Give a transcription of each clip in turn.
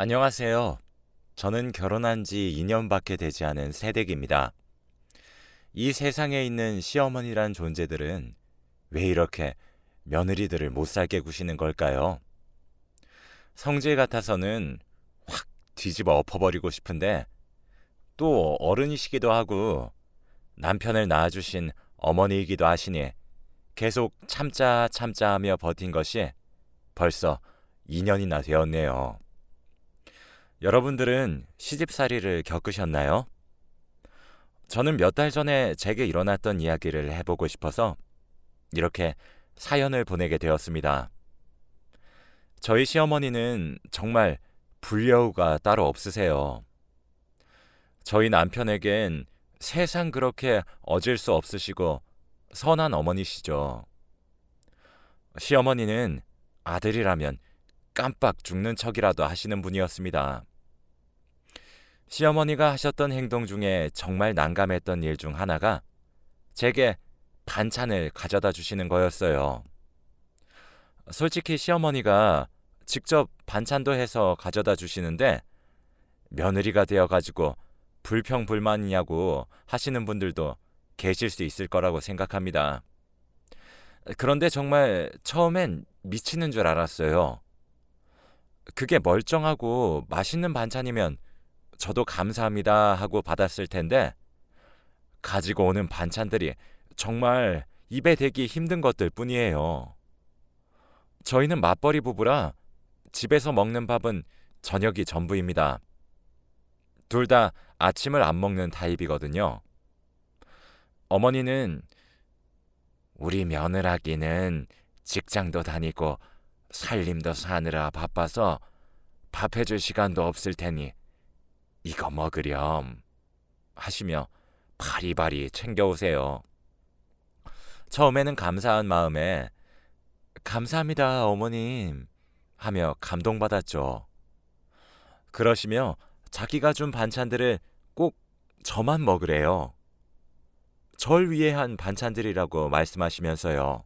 안녕하세요. 저는 결혼한 지 2년밖에 되지 않은 새댁입니다. 이 세상에 있는 시어머니란 존재들은 왜 이렇게 며느리들을 못 살게 구시는 걸까요? 성질 같아서는 확 뒤집어 엎어버리고 싶은데 또 어른이시기도 하고 남편을 낳아주신 어머니이기도 하시니 계속 참자 참자 하며 버틴 것이 벌써 2년이나 되었네요. 여러분들은 시집살이를 겪으셨나요? 저는 몇 달 전에 제게 일어났던 이야기를 해보고 싶어서 이렇게 사연을 보내게 되었습니다. 저희 시어머니는 정말 불려우가 따로 없으세요. 저희 남편에겐 세상 그렇게 어질 수 없으시고 선한 어머니시죠. 시어머니는 아들이라면 깜빡 죽는 척이라도 하시는 분이었습니다. 시어머니가 하셨던 행동 중에 정말 난감했던 일 중 하나가 제게 반찬을 가져다 주시는 거였어요. 솔직히 시어머니가 직접 반찬도 해서 가져다 주시는데 며느리가 되어가지고 불평불만이냐고 하시는 분들도 계실 수 있을 거라고 생각합니다. 그런데 정말 처음엔 미치는 줄 알았어요. 그게 멀쩡하고 맛있는 반찬이면 저도 감사합니다 하고 받았을 텐데 가지고 오는 반찬들이 정말 입에 대기 힘든 것들 뿐이에요. 저희는 맞벌이 부부라 집에서 먹는 밥은 저녁이 전부입니다. 둘 다 아침을 안 먹는 타입이거든요. 어머니는 우리 며느라기는 직장도 다니고 살림도 사느라 바빠서 밥 해줄 시간도 없을 테니 이거 먹으렴 하시며 바리바리 챙겨오세요. 처음에는 감사한 마음에 감사합니다 어머님 하며 감동받았죠. 그러시며 자기가 준 반찬들을 꼭 저만 먹으래요. 절 위해 한 반찬들이라고 말씀하시면서요.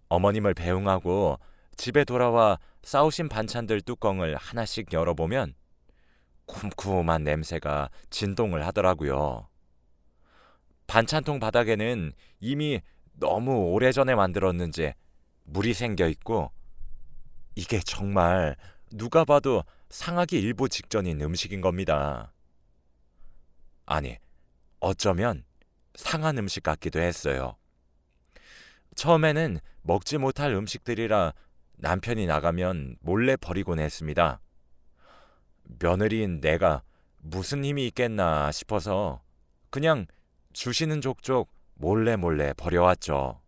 어머님을 배웅하고 집에 돌아와 싸우신 반찬들 뚜껑을 하나씩 열어보면 쿰쿰한 냄새가 진동을 하더라고요. 반찬통 바닥에는 이미 너무 오래전에 만들었는지 물이 생겨 있고 이게 정말 누가 봐도 상하기 일보 직전인 음식인 겁니다. 아니, 어쩌면 상한 음식 같기도 했어요. 처음에는 먹지 못할 음식들이라 남편이 나가면 몰래 버리곤 했습니다. 며느리인 내가 무슨 힘이 있겠나 싶어서 그냥 주시는 족족 몰래 몰래 버려왔죠.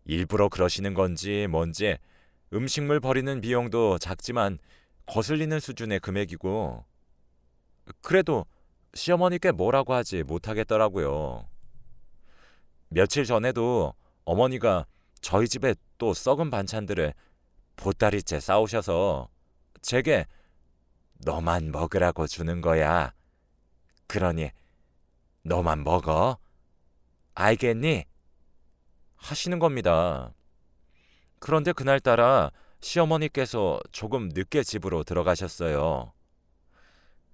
일부러 그러시는 건지 뭔지 음식물 버리는 비용도 작지만 거슬리는 수준의 금액이고 그래도 시어머니께 뭐라고 하지 못하겠더라고요. 며칠 전에도 어머니가 저희 집에 또 썩은 반찬들을 보따리째 싸오셔서 제게 너만 먹으라고 주는 거야. 그러니 너만 먹어. 알겠니? 하시는 겁니다. 그런데 그날따라 시어머니께서 조금 늦게 집으로 들어가셨어요.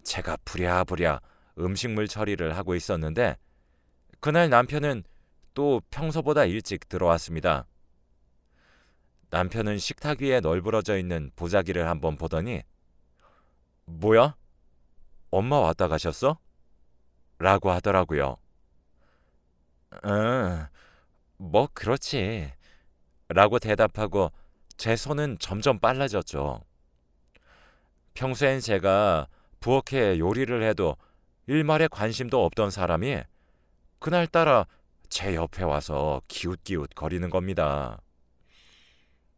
제가 부랴부랴 음식물 처리를 하고 있었는데 그날 남편은 또 평소보다 일찍 들어왔습니다. 남편은 식탁 위에 널브러져 있는 보자기를 한번 보더니 뭐야? 엄마 왔다 가셨어? 라고 하더라고요. 응, 뭐 그렇지. 라고 대답하고 제 손은 점점 빨라졌죠. 평소엔 제가 부엌에 요리를 해도 일말에 관심도 없던 사람이 그날따라 제 옆에 와서 기웃기웃 거리는 겁니다.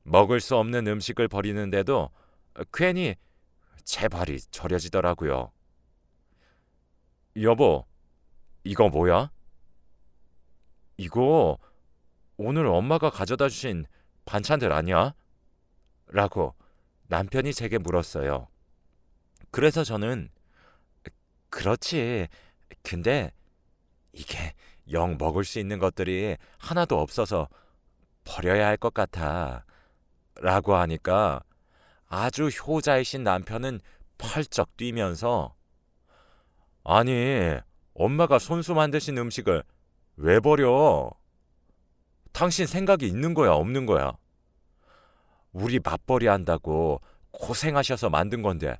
먹을 수 없는 음식을 버리는데도 괜히 제 발이 저려지더라고요. 여보, 이거 뭐야? 이거 오늘 엄마가 가져다 주신 반찬들 아니야? 라고 남편이 제게 물었어요. 그래서 저는 그렇지. 근데 이게 영 먹을 수 있는 것들이 하나도 없어서 버려야 할 것 같아. 라고 하니까 아주 효자이신 남편은 펄쩍 뛰면서 아니, 엄마가 손수 만드신 음식을 왜 버려? 당신 생각이 있는 거야, 없는 거야? 우리 맞벌이 한다고 고생하셔서 만든 건데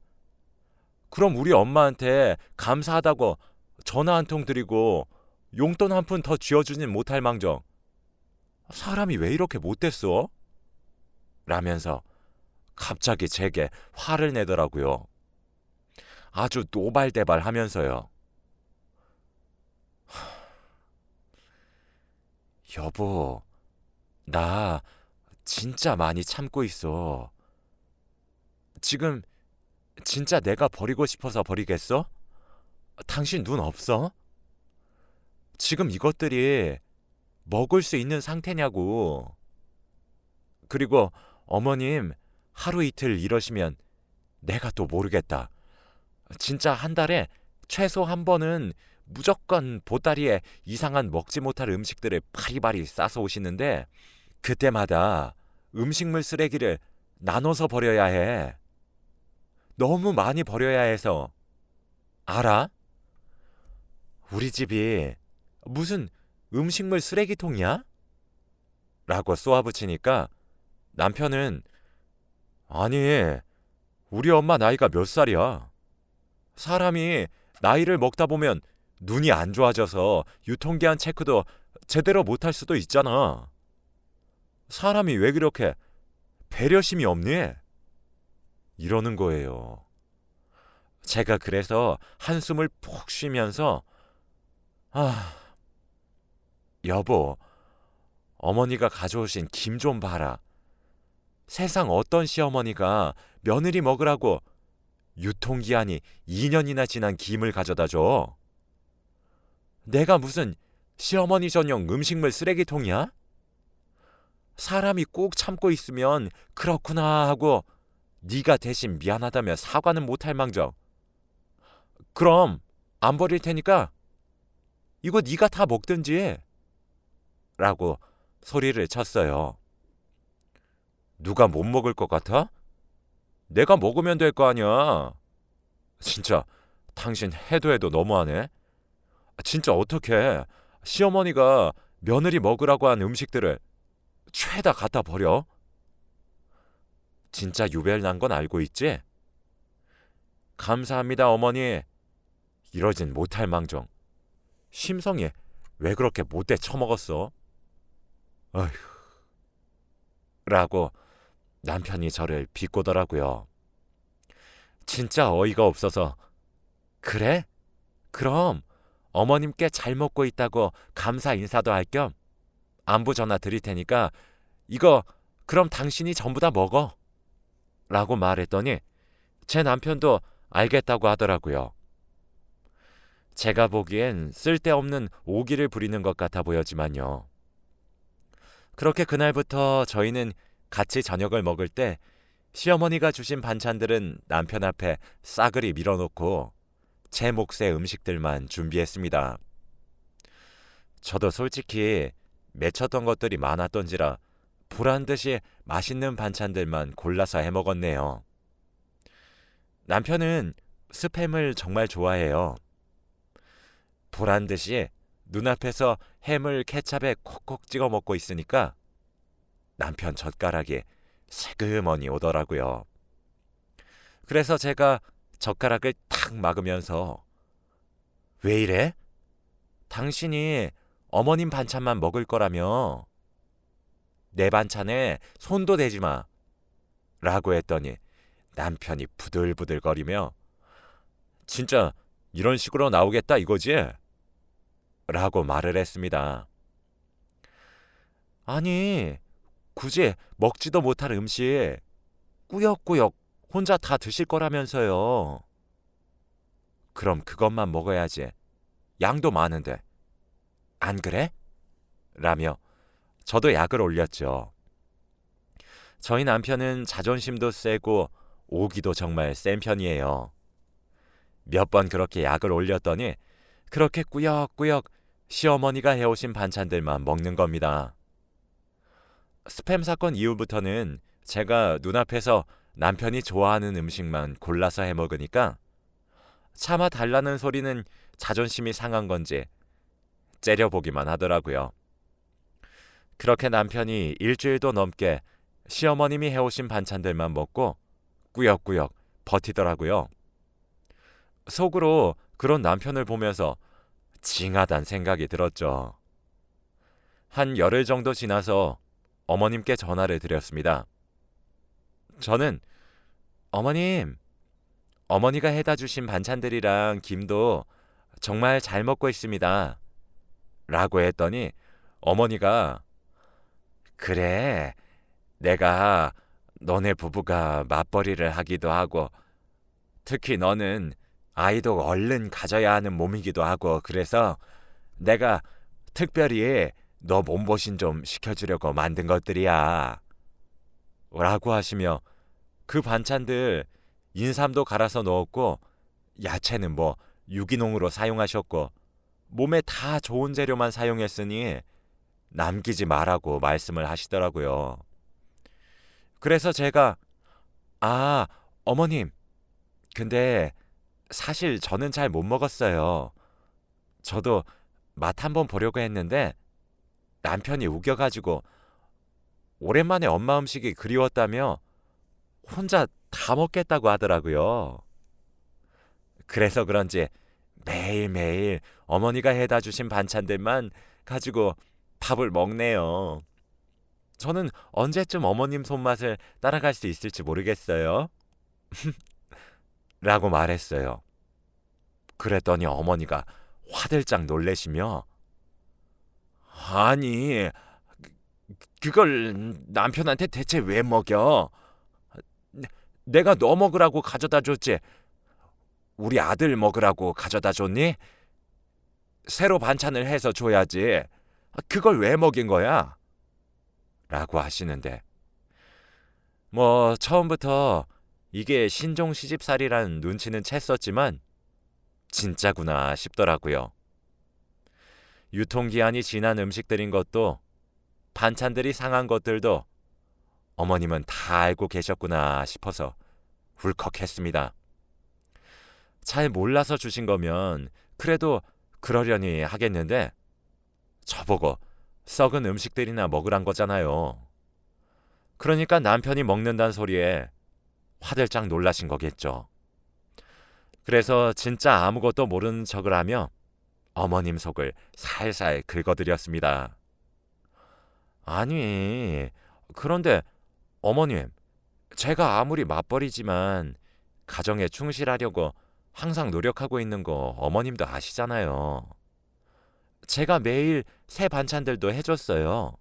그럼 우리 엄마한테 감사하다고 전화 한 통 드리고 용돈 한 푼 더 쥐어주진 못할 망정 사람이 왜 이렇게 못됐어? 라면서 갑자기 제게 화를 내더라고요. 아주 노발대발 하면서요. 여보, 나 진짜 많이 참고 있어. 지금 진짜 내가 버리고 싶어서 버리겠어? 당신 눈 없어? 지금 이것들이 먹을 수 있는 상태냐고. 그리고 어머님 하루 이틀 이러시면 내가 또 모르겠다. 진짜 한 달에 최소 한 번은 무조건 보따리에 이상한 먹지 못할 음식들을 바리바리 싸서 오시는데 그때마다 음식물 쓰레기를 나눠서 버려야 해. 너무 많이 버려야 해서. 알아? 우리 집이 무슨 음식물 쓰레기통이야? 라고 쏘아붙이니까 남편은 아니, 우리 엄마 나이가 몇 살이야? 사람이 나이를 먹다 보면 눈이 안 좋아져서 유통기한 체크도 제대로 못할 수도 있잖아. 사람이 왜 그렇게 배려심이 없니? 이러는 거예요. 제가 그래서 한숨을 푹 쉬면서 여보, 어머니가 가져오신 김 좀 봐라. 세상 어떤 시어머니가 며느리 먹으라고 유통기한이 2년이나 지난 김을 가져다 줘. 내가 무슨 시어머니 전용 음식물 쓰레기통이야? 사람이 꾹 참고 있으면 그렇구나 하고 네가 대신 미안하다며 사과는 못할 망정. 그럼 안 버릴 테니까 이거 네가 다 먹든지 라고 소리를 쳤어요. 누가 못 먹을 것 같아? 내가 먹으면 될 거 아니야. 진짜 당신 해도 해도 너무하네. 진짜 어떡해. 시어머니가 며느리 먹으라고 한 음식들을 죄다 갖다 버려? 진짜 유별난 건 알고 있지? 감사합니다 어머니. 이러진 못할 망정. 심성이 왜 그렇게 못돼 처먹었어? 어휴. 라고 남편이 저를 비꼬더라고요. 진짜 어이가 없어서 그래? 그럼 어머님께 잘 먹고 있다고 감사 인사도 할 겸 안부 전화 드릴 테니까 이거 그럼 당신이 전부 다 먹어 라고 말했더니 제 남편도 알겠다고 하더라고요. 제가 보기엔 쓸데없는 오기를 부리는 것 같아 보였지만요. 그렇게 그날부터 저희는 같이 저녁을 먹을 때 시어머니가 주신 반찬들은 남편 앞에 싸그리 밀어놓고 제 몫의 음식들만 준비했습니다. 저도 솔직히 맺혔던 것들이 많았던지라 보란듯이 맛있는 반찬들만 골라서 해먹었네요. 남편은 스팸을 정말 좋아해요. 보란듯이 눈앞에서 햄을 케찹에 콕콕 찍어 먹고 있으니까 남편 젓가락이 새그머니 오더라고요. 그래서 제가 젓가락을 탁 막으면서 왜 이래? 당신이 어머님 반찬만 먹을 거라며 내 반찬에 손도 대지 마 라고 했더니 남편이 부들부들거리며 진짜 이런 식으로 나오겠다 이거지? 라고 말을 했습니다. 아니 굳이 먹지도 못할 음식 꾸역꾸역 혼자 다 드실 거라면서요. 그럼 그것만 먹어야지. 양도 많은데. 안 그래? 라며 저도 약을 올렸죠. 저희 남편은 자존심도 세고 오기도 정말 센 편이에요. 몇 번 그렇게 약을 올렸더니 그렇게 꾸역꾸역 시어머니가 해오신 반찬들만 먹는 겁니다. 스팸 사건 이후부터는 제가 눈앞에서 남편이 좋아하는 음식만 골라서 해 먹으니까 차마 달라는 소리는 자존심이 상한 건지 째려보기만 하더라고요. 그렇게 남편이 일주일도 넘게 시어머님이 해오신 반찬들만 먹고 꾸역꾸역 버티더라고요. 속으로 그런 남편을 보면서 징하단 생각이 들었죠. 한 열흘 정도 지나서 어머님께 전화를 드렸습니다. 저는 어머님, 어머니가 해다 주신 반찬들이랑 김도 정말 잘 먹고 있습니다. 라고 했더니 어머니가 그래, 내가 너네 부부가 맞벌이를 하기도 하고 특히 너는 아이도 얼른 가져야 하는 몸이기도 하고 그래서 내가 특별히 너 몸보신 좀 시켜주려고 만든 것들이야. 라고 하시며 그 반찬들 인삼도 갈아서 넣었고 야채는 뭐 유기농으로 사용하셨고 몸에 다 좋은 재료만 사용했으니 남기지 말라고 말씀을 하시더라고요. 그래서 제가 어머님, 근데 사실 저는 잘 못 먹었어요. 저도 맛 한번 보려고 했는데 남편이 우겨가지고 오랜만에 엄마 음식이 그리웠다며 혼자 다 먹겠다고 하더라고요. 그래서 그런지 매일매일 어머니가 해다 주신 반찬들만 가지고 밥을 먹네요. 저는 언제쯤 어머님 손맛을 따라갈 수 있을지 모르겠어요. 라고 말했어요. 그랬더니 어머니가 화들짝 놀래시며 아니, 그걸 남편한테 대체 왜 먹여? 내가 너 먹으라고 가져다 줬지. 우리 아들 먹으라고 가져다 줬니? 새로 반찬을 해서 줘야지. 그걸 왜 먹인 거야? 라고 하시는데 뭐 처음부터 이게 신종 시집살이란 눈치는 챘었지만 진짜구나 싶더라고요. 유통기한이 지난 음식들인 것도 반찬들이 상한 것들도 어머님은 다 알고 계셨구나 싶어서 울컥했습니다. 잘 몰라서 주신 거면 그래도 그러려니 하겠는데 저보고 썩은 음식들이나 먹으란 거잖아요. 그러니까 남편이 먹는다는 소리에 화들짝 놀라신 거겠죠. 그래서 진짜 아무것도 모르는 척을 하며 어머님 속을 살살 긁어드렸습니다. 아니, 그런데 어머님, 제가 아무리 맞벌이지만 가정에 충실하려고 항상 노력하고 있는 거 어머님도 아시잖아요. 제가 매일 새 반찬들도 해줬어요.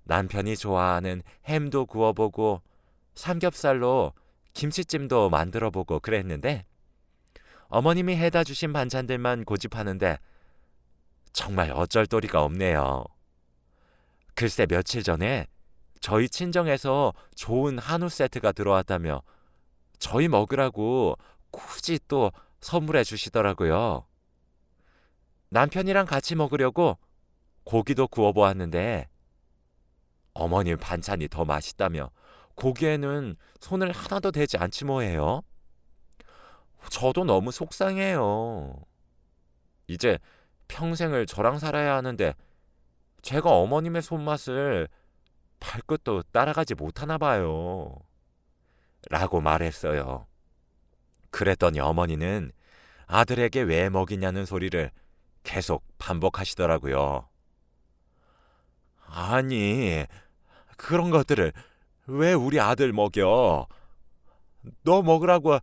남편이 좋아하는 햄도 구워보고 삼겹살로 김치찜도 만들어보고 그랬는데 어머님이 해다 주신 반찬들만 고집하는데 정말 어쩔 도리가 없네요. 글쎄 며칠 전에 저희 친정에서 좋은 한우 세트가 들어왔다며 저희 먹으라고 굳이 또 선물해 주시더라고요. 남편이랑 같이 먹으려고 고기도 구워보았는데 어머님 반찬이 더 맛있다며 고기에는 손을 하나도 대지 않지 뭐예요. 저도 너무 속상해요. 이제 평생을 저랑 살아야 하는데 제가 어머님의 손맛을 발끝도 따라가지 못하나 봐요. 라고 말했어요. 그랬더니 어머니는 아들에게 왜 먹이냐는 소리를 계속 반복하시더라고요. 아니, 그런 것들을 왜 우리 아들 먹여? 너 먹으라고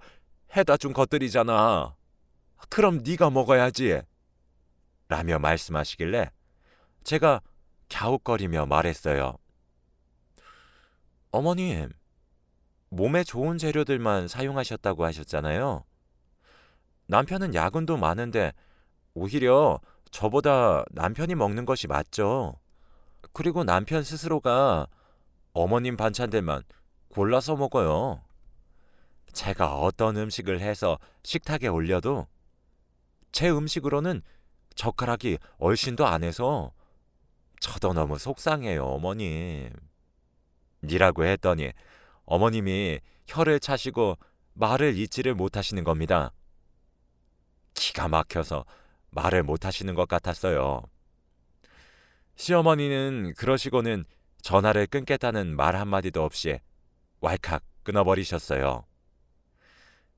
해다 준 것들이잖아. 그럼 네가 먹어야지. 라며 말씀하시길래 제가 갸웃거리며 말했어요. 어머님, 몸에 좋은 재료들만 사용하셨다고 하셨잖아요. 남편은 야근도 많은데 오히려 저보다 남편이 먹는 것이 맞죠. 그리고 남편 스스로가 어머님 반찬들만 골라서 먹어요. 제가 어떤 음식을 해서 식탁에 올려도 제 음식으로는 젓가락이 얼씬도 안 해서 저도 너무 속상해요, 어머님. 니라고 했더니 어머님이 혀를 차시고 말을 잇지를 못하시는 겁니다. 기가 막혀서 말을 못하시는 것 같았어요. 시어머니는 그러시고는 전화를 끊겠다는 말 한마디도 없이 왈칵 끊어버리셨어요.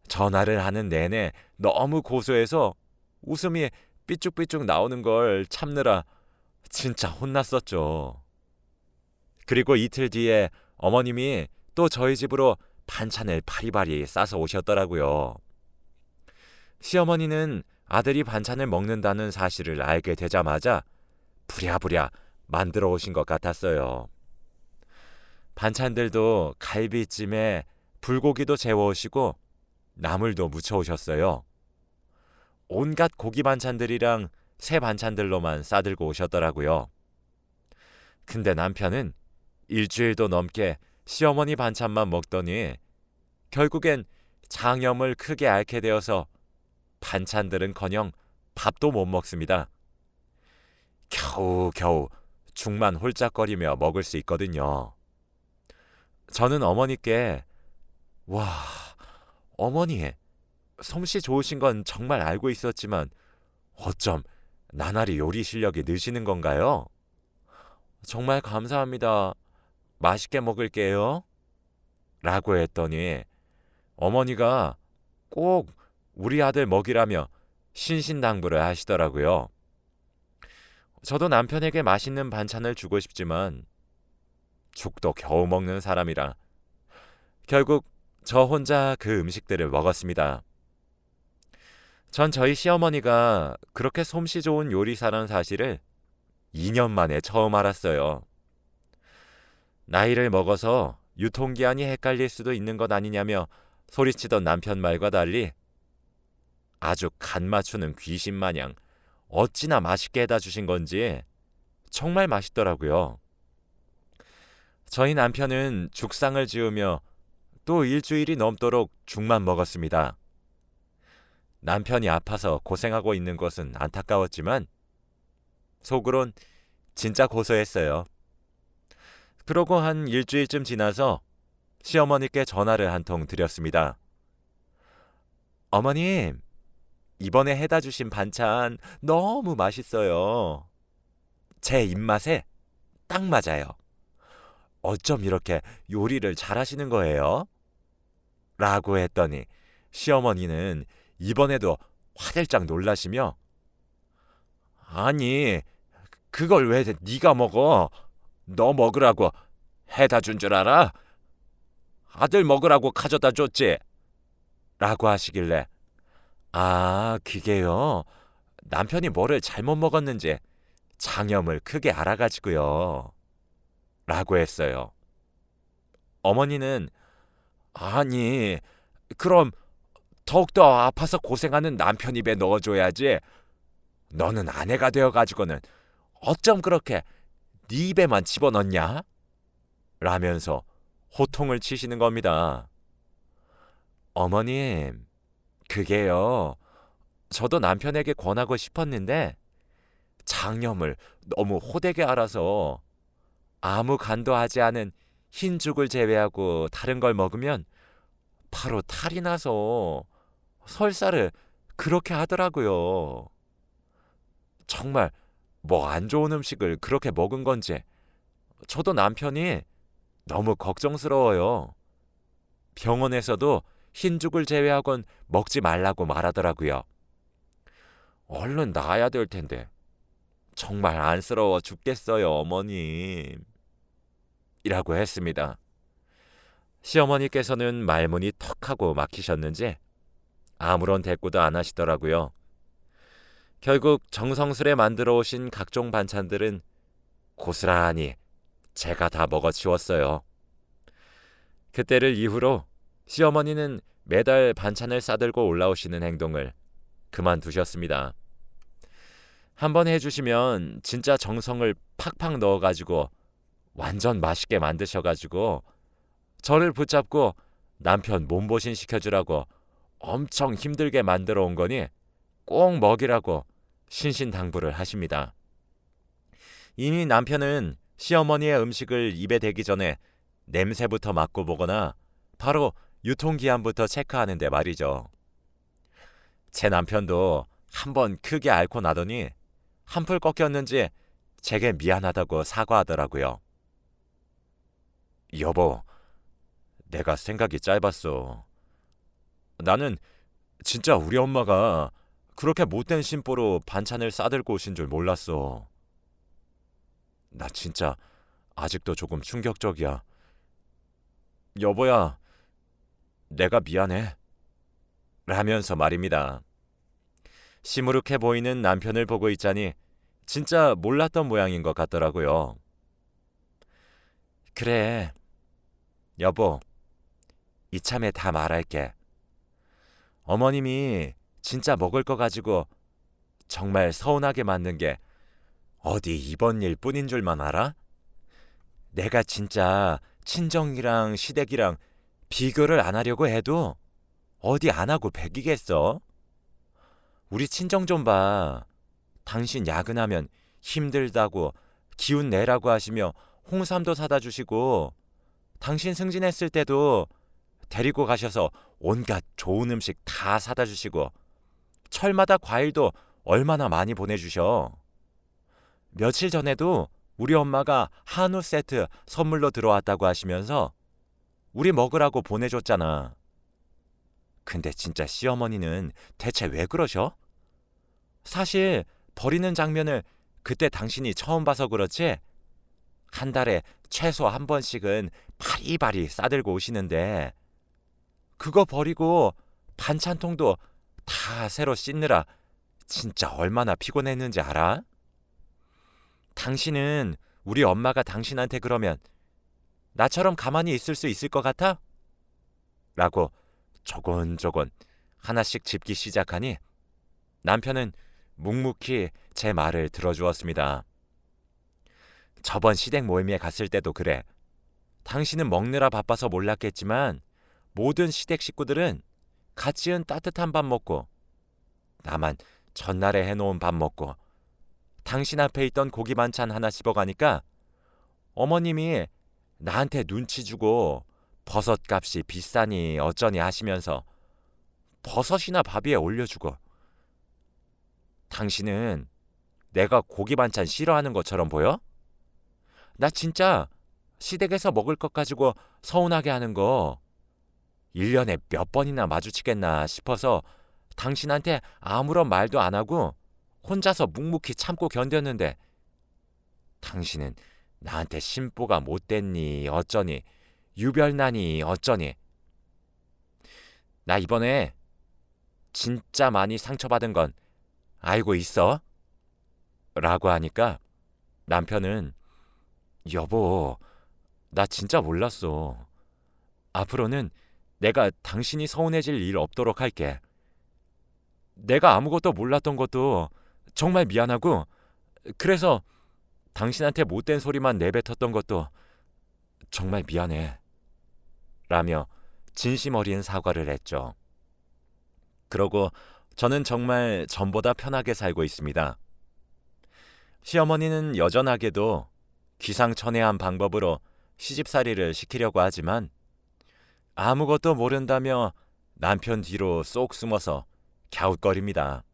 전화를 하는 내내 너무 고소해서 웃음이 삐쭉삐쭉 나오는 걸 참느라 진짜 혼났었죠. 그리고 이틀 뒤에 어머님이 또 저희 집으로 반찬을 바리바리 싸서 오셨더라고요. 시어머니는 아들이 반찬을 먹는다는 사실을 알게 되자마자 부랴부랴 만들어 오신 것 같았어요. 반찬들도 갈비찜에 불고기도 재워오시고 나물도 무쳐오셨어요. 온갖 고기 반찬들이랑 새 반찬들로만 싸들고 오셨더라고요. 근데 남편은 일주일도 넘게 시어머니 반찬만 먹더니 결국엔 장염을 크게 앓게 되어서 반찬들은커녕 밥도 못 먹습니다. 겨우겨우 죽만 홀짝거리며 먹을 수 있거든요. 저는 어머니께 와, 어머니 솜씨 좋으신 건 정말 알고 있었지만 어쩜 나날이 요리 실력이 느시는 건가요? 정말 감사합니다. 맛있게 먹을게요. 라고 했더니 어머니가 꼭 우리 아들 먹이라며 신신당부를 하시더라고요. 저도 남편에게 맛있는 반찬을 주고 싶지만 죽도 겨우 먹는 사람이라 결국 저 혼자 그 음식들을 먹었습니다. 전 저희 시어머니가 그렇게 솜씨 좋은 요리사라는 사실을 2년 만에 처음 알았어요. 나이를 먹어서 유통기한이 헷갈릴 수도 있는 것 아니냐며 소리치던 남편 말과 달리 아주 간 맞추는 귀신 마냥 어찌나 맛있게 해다 주신 건지 정말 맛있더라고요. 저희 남편은 죽상을 지으며 또 일주일이 넘도록 죽만 먹었습니다. 남편이 아파서 고생하고 있는 것은 안타까웠지만 속으론 진짜 고소했어요. 그러고 한 일주일쯤 지나서 시어머니께 전화를 한 통 드렸습니다. 어머님, 이번에 해다 주신 반찬 너무 맛있어요. 제 입맛에 딱 맞아요. 어쩜 이렇게 요리를 잘하시는 거예요? 라고 했더니 시어머니는 이번에도 화들짝 놀라시며 아니, 그걸 왜 네가 먹어? 너 먹으라고 해다 준 줄 알아? 아들 먹으라고 가져다 줬지? 라고 하시길래 아, 그게요. 남편이 뭐를 잘못 먹었는지 장염을 크게 알아가지고요. 라고 했어요. 어머니는 아니, 그럼 더욱더 아파서 고생하는 남편 입에 넣어줘야지. 너는 아내가 되어가지고는 어쩜 그렇게 네 입에만 집어넣냐? 라면서 호통을 치시는 겁니다. 어머님, 그게요. 저도 남편에게 권하고 싶었는데 장염을 너무 호되게 알아서 아무 간도 하지 않은 흰죽을 제외하고 다른 걸 먹으면 바로 탈이 나서 설사를 그렇게 하더라고요. 정말 뭐 안 좋은 음식을 그렇게 먹은 건지 저도 남편이 너무 걱정스러워요. 병원에서도 흰죽을 제외하곤 먹지 말라고 말하더라고요. 얼른 나아야 될 텐데 정말 안쓰러워 죽겠어요, 어머님. 이라고 했습니다. 시어머니께서는 말문이 턱하고 막히셨는지 아무런 대꾸도 안 하시더라고요. 결국 정성스레 만들어 오신 각종 반찬들은 고스란히 제가 다 먹어치웠어요. 그때를 이후로 시어머니는 매달 반찬을 싸들고 올라오시는 행동을 그만두셨습니다. 한번 해주시면 진짜 정성을 팍팍 넣어가지고 완전 맛있게 만드셔가지고 저를 붙잡고 남편 몸보신 시켜주라고 엄청 힘들게 만들어 온 거니 꼭 먹이라고 신신당부를 하십니다. 이미 남편은 시어머니의 음식을 입에 대기 전에 냄새부터 맡고 보거나 바로 유통기한부터 체크하는데 말이죠. 제 남편도 한번 크게 앓고 나더니 한풀 꺾였는지 제게 미안하다고 사과하더라고요. 여보, 내가 생각이 짧았어. 나는 진짜 우리 엄마가 그렇게 못된 심보로 반찬을 싸들고 오신 줄 몰랐어. 나 진짜 아직도 조금 충격적이야. 여보야, 내가 미안해. 라면서 말입니다. 시무룩해 보이는 남편을 보고 있자니 진짜 몰랐던 모양인 것 같더라고요. 그래, 여보, 이참에 다 말할게. 어머님이 진짜 먹을 거 가지고 정말 서운하게 만든 게 어디 이번 일 뿐인 줄만 알아? 내가 진짜 친정이랑 시댁이랑 비교를 안 하려고 해도 어디 안 하고 백이겠어? 우리 친정 좀 봐. 당신 야근하면 힘들다고 기운 내라고 하시며 홍삼도 사다 주시고, 당신 승진했을 때도 데리고 가셔서 온갖 좋은 음식 다 사다 주시고, 철마다 과일도 얼마나 많이 보내주셔. 며칠 전에도 우리 엄마가 한우 세트 선물로 들어왔다고 하시면서 우리 먹으라고 보내줬잖아. 근데 진짜 시어머니는 대체 왜 그러셔? 사실 버리는 장면을 그때 당신이 처음 봐서 그렇지, 한 달에 최소 한 번씩은 바리바리 싸들고 오시는데 그거 버리고 반찬통도 다 새로 씻느라 진짜 얼마나 피곤했는지 알아? 당신은 우리 엄마가 당신한테 그러면 나처럼 가만히 있을 수 있을 것 같아? 라고 조곤조곤 하나씩 짚기 시작하니 남편은 묵묵히 제 말을 들어주었습니다. 저번 시댁 모임에 갔을 때도 그래. 당신은 먹느라 바빠서 몰랐겠지만 모든 시댁 식구들은 같이 지은 따뜻한 밥 먹고, 나만 전날에 해놓은 밥 먹고, 당신 앞에 있던 고기 반찬 하나 씹어가니까 어머님이 나한테 눈치 주고 버섯 값이 비싸니 어쩌니 하시면서 버섯이나 밥 위에 올려주고, 당신은 내가 고기 반찬 싫어하는 것처럼 보여? 나 진짜 시댁에서 먹을 것 가지고 서운하게 하는 거 1년에 몇 번이나 마주치겠나 싶어서 당신한테 아무런 말도 안 하고 혼자서 묵묵히 참고 견뎠는데, 당신은 나한테 심보가 못됐니 어쩌니, 유별나니 어쩌니. 나 이번에 진짜 많이 상처받은 건 알고 있어? 라고 하니까 남편은 여보, 나 진짜 몰랐어. 앞으로는 내가 당신이 서운해질 일 없도록 할게. 내가 아무것도 몰랐던 것도 정말 미안하고, 그래서 당신한테 못된 소리만 내뱉었던 것도 정말 미안해. 라며 진심 어린 사과를 했죠. 그러고 저는 정말 전보다 편하게 살고 있습니다. 시어머니는 여전하게도 기상천외한 방법으로 시집살이를 시키려고 하지만 아무것도 모른다며 남편 뒤로 쏙 숨어서 갸웃거립니다.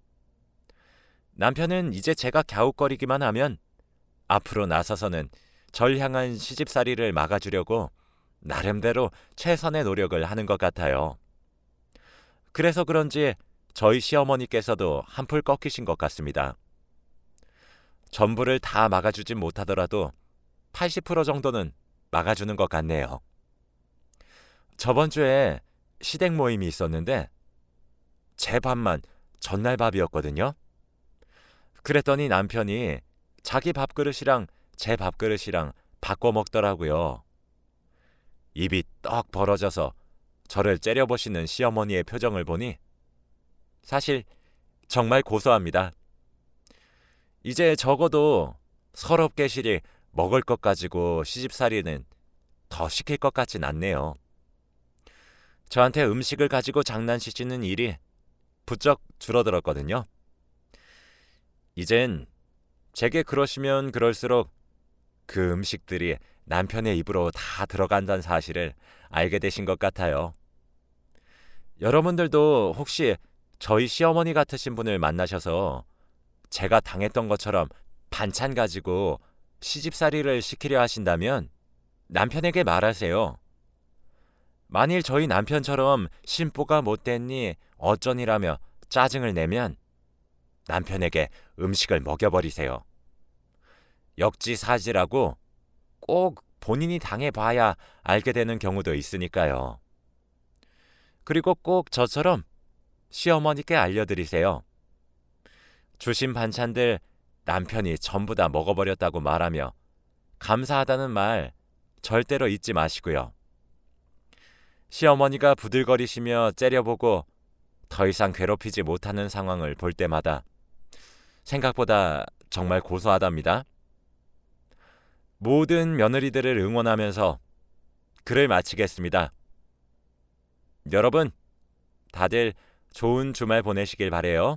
남편은 이제 제가 갸웃거리기만 하면 앞으로 나서서는 절 향한 시집살이를 막아주려고 나름대로 최선의 노력을 하는 것 같아요. 그래서 그런지 저희 시어머니께서도 한풀 꺾이신 것 같습니다. 전부를 다 막아주진 못하더라도 80% 정도는 막아주는 것 같네요. 저번 주에 시댁 모임이 있었는데 제 밥만 전날 밥이었거든요. 그랬더니 남편이 자기 밥그릇이랑 제 밥그릇이랑 바꿔 먹더라고요. 입이 떡 벌어져서 저를 째려보시는 시어머니의 표정을 보니 사실 정말 고소합니다. 이제 적어도 서럽게 먹을 것 가지고 시집살이는 더 시킬 것 같진 않네요. 저한테 음식을 가지고 장난치시는 일이 부쩍 줄어들었거든요. 이젠 제게 그러시면 그럴수록 그 음식들이 남편의 입으로 다 들어간다는 사실을 알게 되신 것 같아요. 여러분들도 혹시 저희 시어머니 같으신 분을 만나셔서 제가 당했던 것처럼 반찬 가지고 시집살이를 시키려 하신다면 남편에게 말하세요. 만일 저희 남편처럼 심보가 못됐니 어쩌니라며 짜증을 내면 남편에게 음식을 먹여버리세요. 역지사지라고 꼭 본인이 당해봐야 알게 되는 경우도 있으니까요. 그리고 꼭 저처럼 시어머니께 알려드리세요. 주신 반찬들 남편이 전부 다 먹어버렸다고 말하며 감사하다는 말 절대로 잊지 마시고요. 시어머니가 부들거리시며 째려보고 더 이상 괴롭히지 못하는 상황을 볼 때마다 생각보다 정말 고소하답니다. 모든 며느리들을 응원하면서 글을 마치겠습니다. 여러분, 다들 좋은 주말 보내시길 바래요.